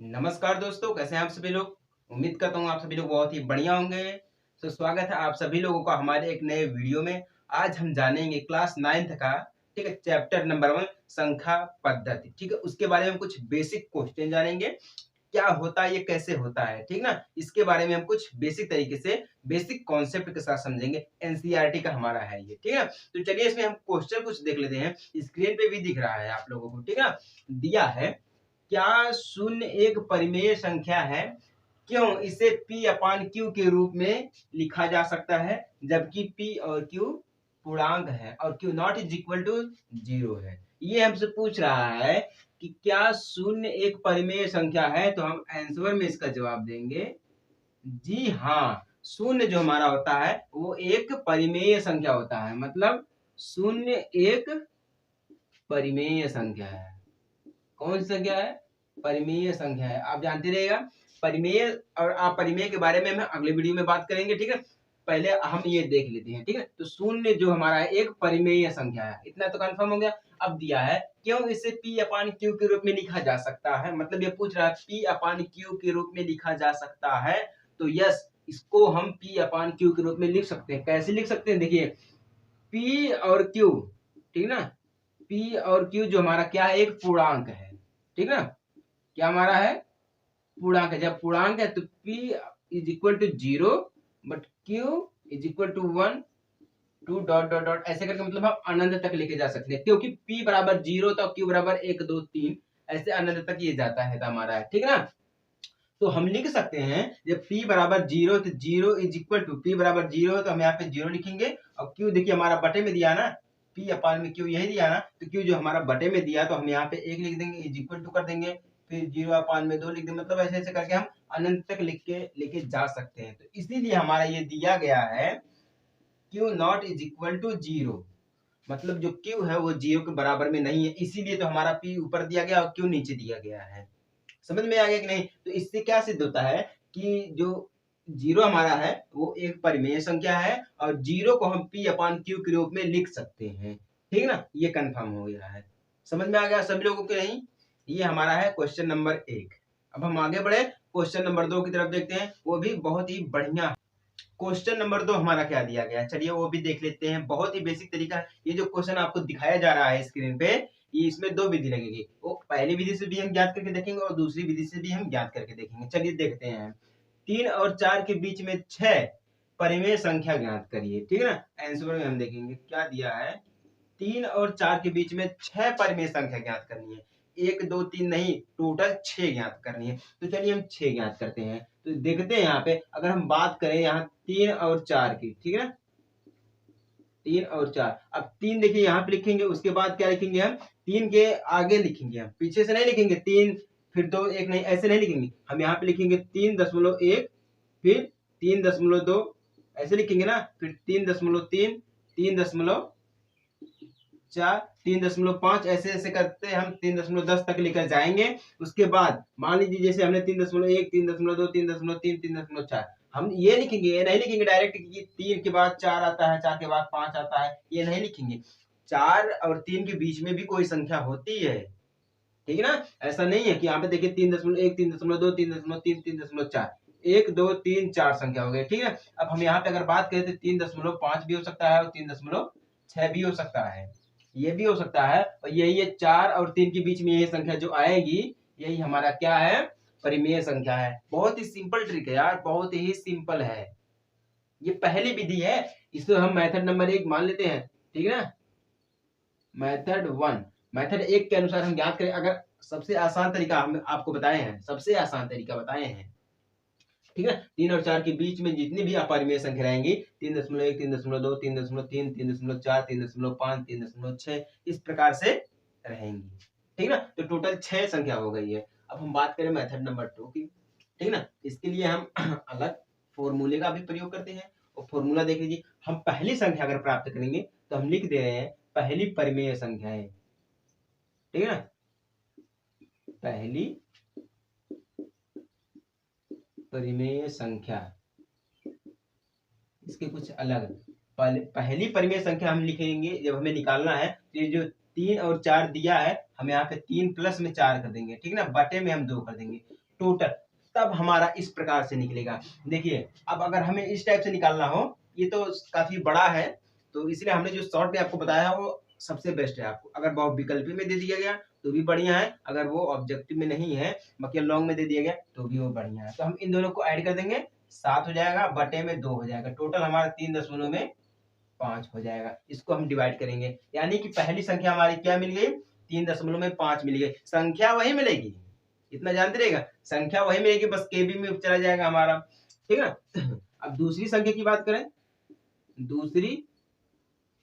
नमस्कार दोस्तों, कैसे हैं आप सभी लोग। उम्मीद करता हूँ आप सभी लोग बहुत ही बढ़िया होंगे। तो स्वागत है आप सभी लोगों का हमारे एक नए वीडियो में। आज हम जानेंगे क्लास 9th का, ठीक है, चैप्टर नंबर 1 संख्या पद्धति, ठीक है। उसके बारे में कुछ बेसिक क्वेश्चन जानेंगे, क्या होता है, ये कैसे होता है, ठीक ना। इसके बारे में हम कुछ बेसिक तरीके से बेसिक कॉन्सेप्ट के साथ समझेंगे। एनसीईआरटी का हमारा है ये, ठीक है। तो चलिए इसमें हम क्वेश्चन कुछ देख लेते हैं। स्क्रीन पे भी दिख रहा है आप लोगों को, ठीक है। दिया है, क्या शून्य एक परिमेय संख्या है, क्यों इसे p अपान क्यू के रूप में लिखा जा सकता है, जबकि p और q पूर्णांक है और q not is equal to 0 है। ये हमसे पूछ रहा है कि क्या शून्य एक परिमेय संख्या है, तो हम आंसर में इसका जवाब देंगे जी हाँ। शून्य जो हमारा होता है वो एक परिमेय संख्या होता है, मतलब शून्य एक परिमेय संख्या है। कौन सी संख्या है? परिमेय संख्या है। आप जानते रहिएगा परिमेय, और आप परिमेय के बारे में हम अगले वीडियो में बात करेंगे, ठीक है। पहले हम ये देख लेते हैं, ठीक है। तो शून्य जो हमारा है एक परिमेय संख्या है, इतना तो कंफर्म हो गया। अब दिया है क्यों इसे p अपान क्यू के रूप में लिखा जा सकता है, मतलब ये पूछ रहा है p अपान क्यू के रूप में लिखा जा सकता है। तो यस, इसको हम p अपान क्यू के रूप में लिख सकते हैं। कैसे लिख सकते हैं? देखिए, p और q, ठीक ना। p और q जो हमारा क्या है, एक पूर्णांक है, ठीक ना। क्या हमारा है? पूर्णांक है। जब पूर्णांक है तो p is equal to 0 but q is equal to 1 2 dot dot dot ऐसे करके, मतलब हम अनंत तक लेके जा सकते हैं, क्योंकि p बराबर 0 तो q बराबर 1 2 3 ऐसे अनंत तक ये जाता है, तो हमारा है, ठीक ना। तो हम लिख सकते हैं जब p बराबर 0 तो 0 इज इक्वल टू, p बराबर 0 है तो हम यहाँ पे 0 लिखेंगे। और q देखिए हमारा बटे में दिया ना, p अपान में q यही दिया ना, तो q जो हमारा बटे में दिया तो हम यहाँ पे 1 लिख देंगे, इज इक्वल टू कर देंगे, फिर 0 अपान में 2 लिख देंगे। मतलब ऐसे ऐसे करके हम अनंत तक लिख के लेके जा सकते हैं। तो इसीलिए हमारा ये दिया गया है q not is equal to 0, मतलब जो q है वो 0 के बराबर में नहीं है, इसीलिए तो हमारा p ऊपर दिया गया और q नीचे दिया गया है। समझ में आ गया कि नहीं? तो इससे क्या सिद्ध होता है कि जो जीरो हमारा है वो एक परिमेय संख्या है, और जीरो को हम p अपान क्यू के रूप में लिख सकते हैं, ठीक ना। ये कंफर्म हो गया है। समझ में आ गया सभी लोगों को? नहीं, ये हमारा है क्वेश्चन नंबर 1। अब हम आगे बढ़े क्वेश्चन नंबर 2 की तरफ, देखते हैं, वो भी बहुत ही बढ़िया। क्वेश्चन नंबर 2 हमारा क्या दिया गया है, चलिए वो भी देख लेते हैं। बहुत ही बेसिक तरीका है। ये जो क्वेश्चन आपको दिखाया जा रहा है स्क्रीन पे, ये इसमें दो विधि लगेगी। वो पहली विधि से भी हम ज्ञात करके देखेंगे और दूसरी विधि से भी हम ज्ञात करके देखेंगे। चलिए देखते हैं। 3 और 4 के बीच में 6 परिमेय संख्या ज्ञात करिए, ठीक है ना। आंसर में हम देखेंगे क्या दिया है। 3 और 4 के बीच में 6 परिमेय संख्या ज्ञात करनी है। 1 2 3 नहीं, टोटल 6 ज्ञात करनी है। तो चलिए हम 6 ज्ञात करते हैं। तो देखते हैं यहाँ पे, अगर हम बात करें यहाँ 3 और 4 की, ठीक है ना। 3 और 4, अब 3 देखिए यहाँ पे लिखेंगे, उसके बाद क्या लिखेंगे हम, 3 के आगे लिखेंगे, हम पीछे से नहीं लिखेंगे। 3 फिर 2 1 नहीं, ऐसे नहीं लिखेंगे। हम यहाँ पे लिखेंगे 3.1 फिर 3.2 ऐसे लिखेंगे ना, फिर 3.3 3.4 3.5 ऐसे ऐसे करते हम 3.10 तक लेकर जाएंगे। उसके बाद मान लीजिए जैसे हमने 3.1 3.2 3.3 3.4, हम ये लिखेंगे, ये नहीं लिखेंगे डायरेक्ट कि 3 के बाद 4 आता है, 4 के बाद 5 आता है, ये नहीं लिखेंगे। 4 और 3 के बीच में भी कोई संख्या होती है, ठीक है ना। ऐसा नहीं है कि यहाँ पे देखिए 3.1 3.2 3.3 3.4 1 2 3 4 संख्या हो गई, ठीक है। अब हम यहाँ पे अगर बात करें तो 3.5 भी हो सकता है और 3.6 भी हो सकता है, ये भी हो सकता है। और यही है 4 और 3 के बीच में यही संख्या जो आएगी, यही हमारा क्या है, परिमेय संख्या है। बहुत ही सिंपल ट्रिक है यार, बहुत ही सिंपल है। ये पहली विधि है, इसको हम मेथड नंबर 1 मान लेते हैं, ठीक है ना। मेथड 1, मेथड 1 के अनुसार हम ज्ञात करें, अगर सबसे आसान तरीका हम आपको बताए हैं, सबसे आसान तरीका बताए हैं, ठीक है। 3 और 4 के बीच में जितनी भी अपरिमेय संख्या रहेंगी, 3.1 3.2 3.3 3.4 3.5 3.6 इस प्रकार से रहेंगी, ठीक ना। तो टोटल 6 संख्या हो गई है। अब हम बात करें मेथड नंबर 2 की, ठीक ना। इसके लिए हम अलग फॉर्मूले का भी प्रयोग करते हैं। और फॉर्मूला देख लीजिए, हम पहली संख्या अगर प्राप्त करेंगे तो हम लिख दे रहे हैं पहली परिमेय संख्या है, ठीक है ना। पहली परिमेय संख्या, इसके कुछ अलग, पहली परिमेय संख्या हम लिखेंगे जब हमें निकालना है, तो ये जो 3 और 4 दिया है, हम यहाँ पे 3 प्लस में 4 कर देंगे, ठीक है ना। बटे में हम 2 कर देंगे। टोटल, तब हमारा इस प्रकार से निकलेगा। देखिए अब अगर हमें इस टाइप से निकालना हो, ये तो काफी बड़ा है, तो इसलिए हमने जो शॉर्ट में आपको बताया वो सबसे बेस्ट है। आपको अगर वो विकल्प में दे दिया गया तो भी बढ़िया है, अगर वो ऑब्जेक्टिव में नहीं है बाकी लॉन्ग में दे दिया गया तो भी वो बढ़िया है। तो हम इन दोनों को ऐड कर देंगे, 7 हो जाएगा बटे में 2 हो जाएगा, टोटल हमारा 3.5 हो जाएगा। इसको हम डिवाइड करेंगे, यानी कि पहली संख्या हमारी क्या मिल गई, 3.5 मिल गई। संख्या वही मिलेगी, इतना जानते रहेगा, संख्या वही मिलेगी, बस केबी में चला जाएगा हमारा, ठीक है। अब दूसरी संख्या की बात करें, दूसरी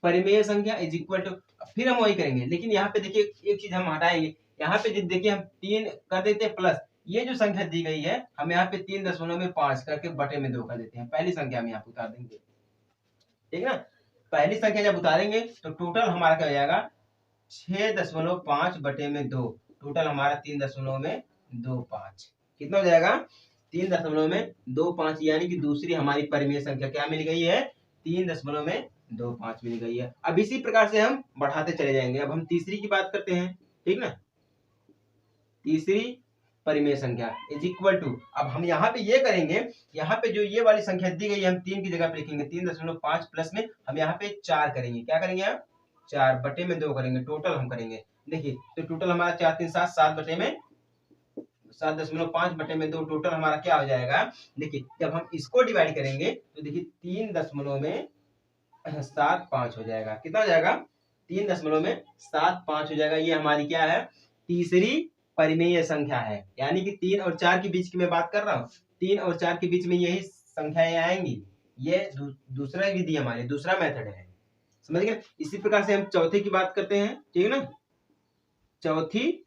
परिमेय संख्या इज इक्वल टू, फिर हम वही करेंगे, लेकिन यहाँ पे देखिए एक चीज हम हटाएंगे, यहाँ पे देखिए हम 3 कर देते हैं प्लस, ये जो संख्या दी गई है हम यहाँ पे 3.5 करके बटे में 2 कर देते हैं, पहली संख्या हम यहाँ पे उतार देंगे, ठीक ना। पहली संख्या जब उतारेंगे तो टोटल हमारा क्या हो जाएगा, 6.5 बटे में 2, टोटल हमारा 3.25, कितना हो जाएगा, 3.25, यानी कि दूसरी हमारी परिमेय संख्या क्या मिल गई है, 3.25 मिल गई है। अब इसी प्रकार से हम बढ़ाते चले जाएंगे। अब हम तीसरी की बात करते हैं, ठीक ना। तीसरी परिमेय संख्या इज इक्वल टू, अब हम यहाँ पे ये करेंगे, यहाँ पे जो ये वाली संख्या दी गई है हम 3 की जगह पे लिखेंगे, 3.5 प्लस में हम यहाँ पे 4 करेंगे, क्या करेंगे हम 4 बटे में 2 करेंगे, टोटल हम करेंगे। देखिए तो टोटल हमारा 4 3 7 7 बटे में 7.5 बटे में 2, टोटल हमारा क्या हो जाएगा। देखिए जब हम इसको डिवाइड करेंगे तो देखिए 3.75 हो जाएगा, कितना हो जाएगा, 3.75 हो जाएगा। ये हमारी क्या है, तीसरी परिमेय संख्या है, यानी कि 3 और 4 के बीच की मैं बात कर रहा हूँ, 3 और 4 के बीच में यही संख्याएं आएंगी। ये दूसरा विधि हमारी, दूसरा मेथड है, समझ गए। इसी प्रकार से हम चौथे की बात करते हैं, ठीक है ना। चौथी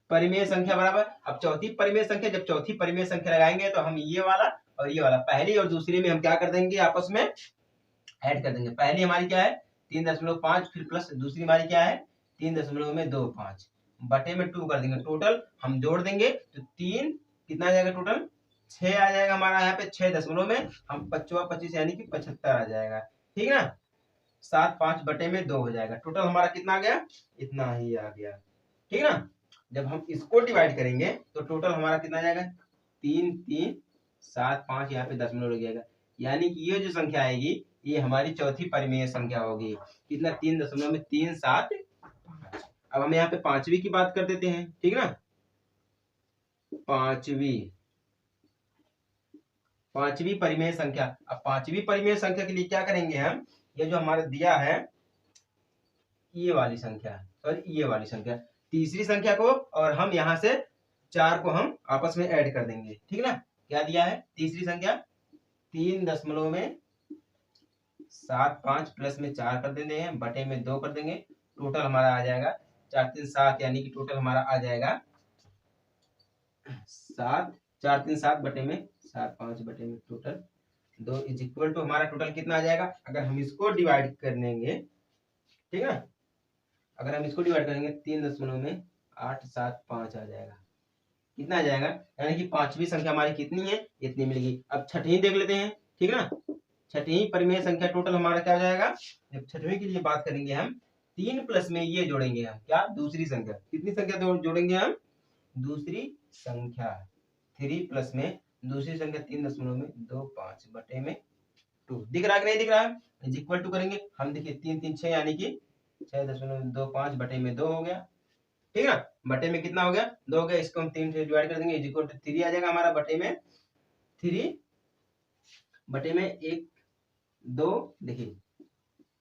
परिमेय संख्या बराबर, अब चौथी परिमेय संख्या, जब चौथी परिमेय संख्या लगाएंगे तो हम ये वाला और ये वाला, पहली और दूसरी में हम क्या कर देंगे, आपस में ऐड कर देंगे। पहली हमारी क्या है 3.5, फिर प्लस दूसरी हमारी क्या है 3.25, बटे में 2 कर देंगे, टोटल हम जोड़ देंगे तो 3 कितना आ जाएगा, टोटल 6 आ जाएगा हमारा, यहाँ पे 6 दशमलव में हम 25 यानी कि 75 आ जाएगा, ठीक है ना। 7 5 बटे में 2 हो जाएगा, टोटल हमारा कितना आ गया, इतना ही आ गया, ठीक है ना। जब हम इसको डिवाइड करेंगे तो टोटल हमारा कितना आ जाएगा, 3 3 7 5, यहाँ पे दशमलव लग जाएगा, यानी कि ये जो संख्या आएगी ये हमारी चौथी परिमेय संख्या होगी, कितना 3.375। अब हम यहाँ पे पांचवी की बात कर देते हैं, ठीक है ना। पांचवी परिमेय संख्या, अब पांचवी परिमेय संख्या के लिए क्या करेंगे हम, ये जो हमारा दिया है ये वाली संख्या, सॉरी ये वाली संख्या, तीसरी संख्या को और हम यहाँ से 4 को हम आपस में ऐड कर देंगे, ठीक है ना। क्या दिया है तीसरी संख्या, 3.75 प्लस में 4 कर देंगे, बटे में 2 कर देंगे, टोटल हमारा आ जाएगा 4 3 7, यानी कि टोटल हमारा आ जाएगा 7, 4 3 7 बटे में 7 5 बटे में टोटल 2 इज इक्वल टू, हमारा टोटल कितना आ जाएगा, अगर हम इसको डिवाइड करेंगे, ठीक है ना, अगर हम इसको डिवाइड करेंगे 3.875 आ जाएगा, कितना आ जाएगा, यानी कि पांचवी संख्या हमारी कितनी है, इतनी मिलेगी। अब छठवीं देख लेते हैं, ठीक है ना। छठवीं परिमेय संख्या टोटल हमारा क्या हो जाएगा, जब छठवीं के लिए बात करेंगे हम 3 प्लस में ये जोड़ेंगे हम, क्या दूसरी संख्या, कितनी संख्या जोड़ेंगे हम, दूसरी संख्या, 3 प्लस में दूसरी संख्या 3.25 बटे में 2, दिख रहा है कि नहीं दिख रहा है, इज इक्वल टू करेंगे हम, देखिए 3 3 6, यानी कि 6.25 बटे में 2 हो गया, ठीक है ना। बटे में कितना हो गया, 2 हो गया, इसको हम 3 से डिवाइड कर देंगे, इज इक्वल टू 3 आ जाएगा हमारा, बटे में 3 बटे में 1 2, देखिए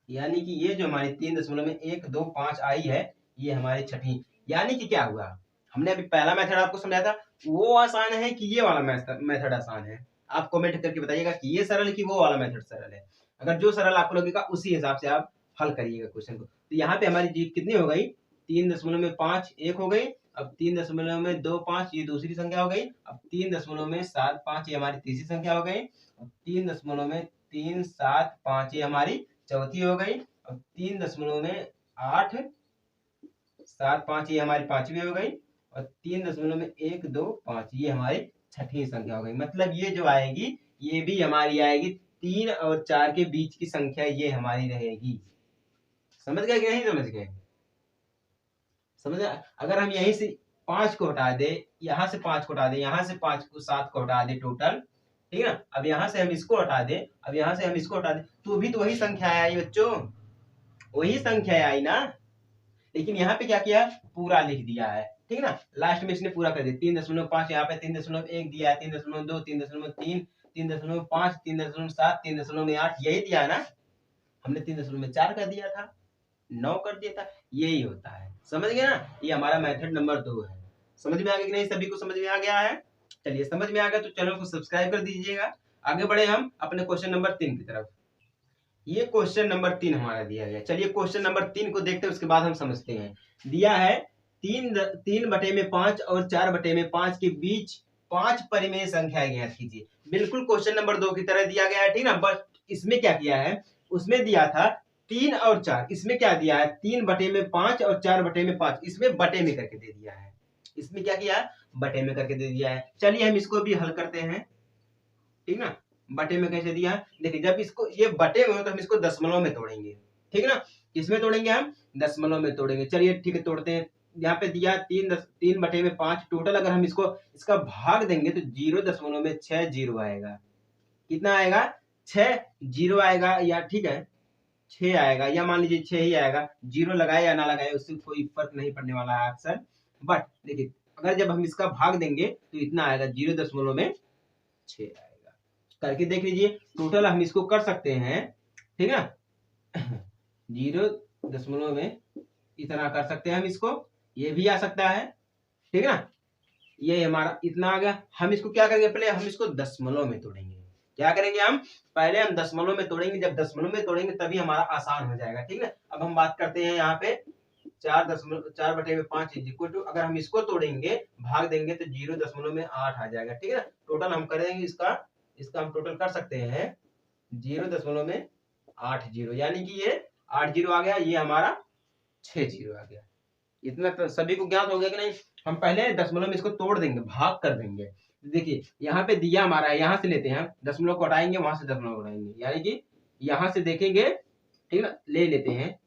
यानी कि ये जो हमारी 3.125 आई है ये हमारी छठी, यानी कि क्या हुआ, हमने अभी पहला मेथड आपको समझाया था वो आसान है कि ये वाला मेथड आसान है, आप कमेंट करके बताइएगा कि ये सरल कि वो वाला मेथड सरल है। अगर जो सरल आपको लगेगा उसी हिसाब से आप हल करिएगा क्वेश्चन को। तो यहाँ पे हमारी जीत कितनी हो गई, 3.5 एक हो गई, अब 3.25 ये दूसरी संख्या हो गई, अब 3.75 ये हमारी तीसरी संख्या हो गई, अब 3.375 ये हमारी चौथी हो गई, अब 3.875 ये हमारी पांचवी हो गई, और 3.125 ये हमारी छठी संख्या हो गई। मतलब ये जो आएगी ये भी हमारी आएगी 3 और 4 के बीच की संख्या, ये हमारी रहेगी। समझ गए कि नहीं समझ गए, समझ गए। अगर हम यहीं से 5 को हटा दे, यहाँ से 5 को हटा दे, यहाँ से 5 को 7 को हटा दे टोटल, ठीक है ना। अब यहाँ से हम इसको हटा दे, अब यहाँ से हम इसको हटा दे, तो भी तो वही संख्या आई बच्चों, वही संख्या आई ना। लेकिन यहाँ पे क्या किया, पूरा लिख दिया है, ठीक है ना। लास्ट में इसने पूरा कर दिया, 3.5 यहाँ पे 3.1 दिया है, 3.2, 3.3, 3.5, 3.7, 3.8 यही दिया है ना। हमने 3.4 कर दिया था, 9 कर दिया था, यही होता है। समझ गए ना, ये हमारा मेथड नंबर 2 है। समझ में आ गया कि नहीं, सभी को समझ में आ गया है। चलिए समझ में आ गया तो चैनल को सब्सक्राइब कर दीजिएगा। आगे बढ़े हम अपने क्वेश्चन नंबर 3 की तरफ। ये क्वेश्चन नंबर 3 हमारा दिया गया। चलिए क्वेश्चन नंबर 3 को देखते हैं, उसके बाद हम समझते हैं। दिया है 3/5 और 4/5 के बीच 5 परिमेय संख्या ज्ञात कीजिए। बिल्कुल क्वेश्चन नंबर 2 की तरह दिया गया है, ठीक ना। बस इसमें क्या किया है, उसमें दिया था 3 और 4, इसमें क्या दिया है 3/5 और 4/5, इसमें बटे में करके दे दिया है। इसमें क्या किया है, बटे में करके दे दिया है। चलिए हम इसको भी हल करते हैं, ठीक ना। बटे में कैसे दिया है, देखिए जब इसको ये बटे में हो तो हम इसको दशमलव में तोड़ेंगे, ठीक है ना। किसमें तोड़ेंगे, हम दशमलव में तोड़ेंगे। चलिए ठीक है, तोड़ते हैं। यहाँ पे दिया 3/5 टोटल, अगर हम इसको इसका भाग देंगे तो 0.6 जीरो आएगा। कितना आएगा, 6 जीरो आएगा, या ठीक है 6 आएगा, या मान लीजिए 6 ही आएगा। जीरो लगाए या ना लगाए उससे कोई फर्क नहीं पड़ने वाला है अक्सर। बट देखिए अगर जब हम इसका भाग देंगे तो इतना आएगा, 0.6 आएगा। करके देख लीजिए, टोटल हम इसको कर सकते हैं, ठीक है ना। 0 में इतना कर सकते हैं हम इसको, ये भी आ सकता है, ठीक है ना। ये हमारा इतना आ गया। हम इसको क्या करेंगे, पहले हम इसको दशमलव में तोड़ेंगे। क्या करेंगे, हम पहले हम दशमलव में तोड़ेंगे। जब दशमलव में तोड़ेंगे तभी हमारा आसान हो जाएगा, ठीक है। अब हम बात करते हैं यहाँ पे 4/5 इज इक्वल टू, अगर हम इसको तोड़ेंगे भाग देंगे तो 0.8 आ जाएगा, ठीक है ना। टोटल हम करेंगे इसका हम टोटल कर सकते हैं 0.80, यानी कि ये 8 जीरो आ गया, ये हमारा 6 जीरो आ गया। इतना तो सभी को ज्ञात हो गया कि नहीं। हम पहले दशमलव में इसको तोड़ देंगे, भाग कर देंगे। देखिए यहाँ पे दिया हमारा है, यहाँ से लेते हैं, दशमलव को हटाएंगे, वहां से दशमलव हटाएंगे, यानी कि यहाँ से देखेंगे, ठीक है ना, ले लेते हैं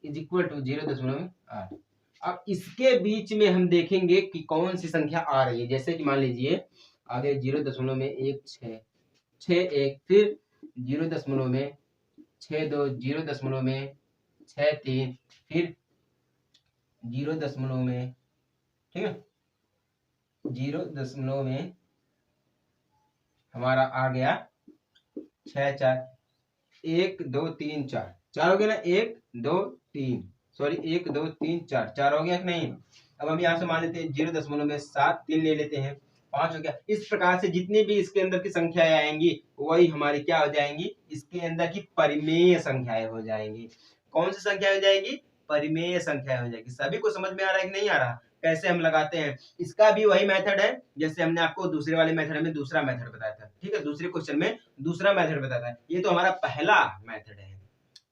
इज इक्वल टू 0.8। अब इसके बीच में हम देखेंगे कि कौन सी संख्या आ रही है। जैसे कि मान लीजिए आगे 0.1 6 1, फिर 0.62, 0.63, फिर 0, ठीक है 0 हमारा आ गया 6 4, 1 2 3 4, 4 हो गया ना, 1 2 3, सॉरी 1 2 3 4, 4 हो गया कि नहीं। अब हम यहाँ से मान लेते हैं 0.7 3 ले लेते हैं, 5 हो गया। इस प्रकार से जितनी भी इसके अंदर की संख्याएं आएंगी वही हमारी क्या हो जाएंगी, इसके अंदर की परिमेय संख्याएं हो जाएंगी। कौन सी संख्या हो जाएगी, परिमेय संख्या हो जाएगी। सभी को समझ में आ रहा है कि नहीं आ रहा, कैसे हम लगाते हैं। इसका भी वही मेथड है जैसे हमने आपको दूसरे वाले मेथड में दूसरा मेथड बताया था, ठीक है, दूसरे क्वेश्चन में दूसरा मेथड बताया था। ये तो हमारा पहला मेथड है,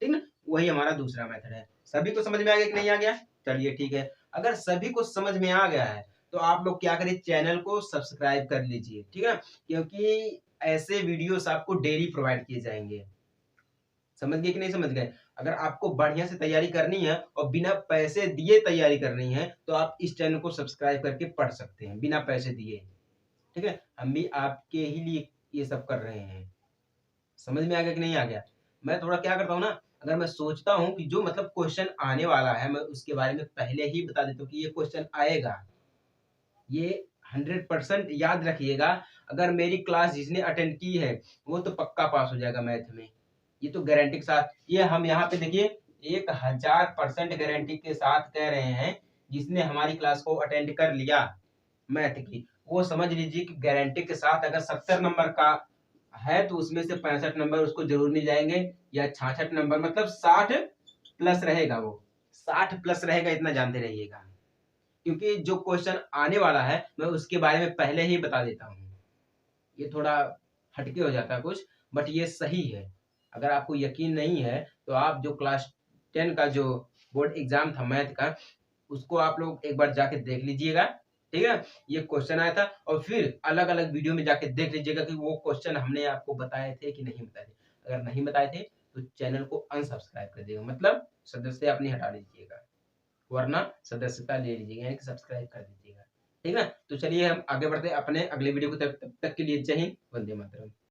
ठीक ना, वही हमारा दूसरा मेथड है। सभी को समझ में आ गया कि नहीं आ गया। चलिए ठीक है, अगर सभी को समझ में आ गया है तो आप लोग क्या करिए, चैनल को सब्सक्राइब कर लीजिए, ठीक है, क्योंकि ऐसे वीडियोस आपको डेली प्रोवाइड किए जाएंगे। समझ गए कि नहीं समझ गए। अगर आपको बढ़िया से तैयारी करनी है और बिना पैसे दिए तैयारी करनी है तो आप इस चैनल को सब्सक्राइब करके पढ़ सकते हैं बिना पैसे दिए, ठीक है। हम भी आपके ही लिए ये सब कर रहे हैं। समझ में आ गया कि नहीं आ गया। मैं थोड़ा क्या करता हूँ ना, अगर मैं सोचता हूँ कि जो मतलब क्वेश्चन आने वाला है मैं उसके बारे में पहले ही बता देता हूँ कि ये क्वेश्चन आएगा, ये 100% याद रखिएगा। अगर मेरी क्लास जिसने अटेंड की है वो तो पक्का पास हो जाएगा मैथ में, ये तो गारंटी के साथ। ये हम यहाँ पे देखिए 1000% गारंटी के साथ कह रहे हैं। जिसने हमारी क्लास को अटेंड कर लिया मैथ की, वो समझ लीजिए कि गारंटी के साथ अगर 70 नंबर का है तो उसमें से 65 नंबर उसको जरूर मिल जाएंगे, या 66 नंबर, मतलब 60 प्लस रहेगा, वो 60 प्लस रहेगा, इतना जानते रहिएगा। क्योंकि जो क्वेश्चन आने वाला है मैं उसके बारे में पहले ही बता देता हूँ। ये थोड़ा हटके हो जाता है कुछ, बट ये सही है। अगर आपको यकीन नहीं है तो आप जो क्लास 10 का जो बोर्ड एग्जाम था मैथ का, उसको आप लोग एक बार जाके देख लीजिएगा, ठीक है। ये क्वेश्चन आया था और फिर अलग अलग वीडियो में जाके देख लीजिएगा कि वो क्वेश्चन हमने आपको बताए थे कि नहीं बताए थे। अगर नहीं बताए थे तो चैनल को अनसब्सक्राइब कर दीजिएगा, मतलब सदस्य अपनी हटा लीजिएगा। वरना सदस्यता ले लीजिएगा, यानी कि सब्सक्राइब कर दीजिएगा। ठीक है ना? तो चलिए हम आगे बढ़ते हैं अपने अगले वीडियो को, तब तक के लिए जय हिंद, वंदे मातरम।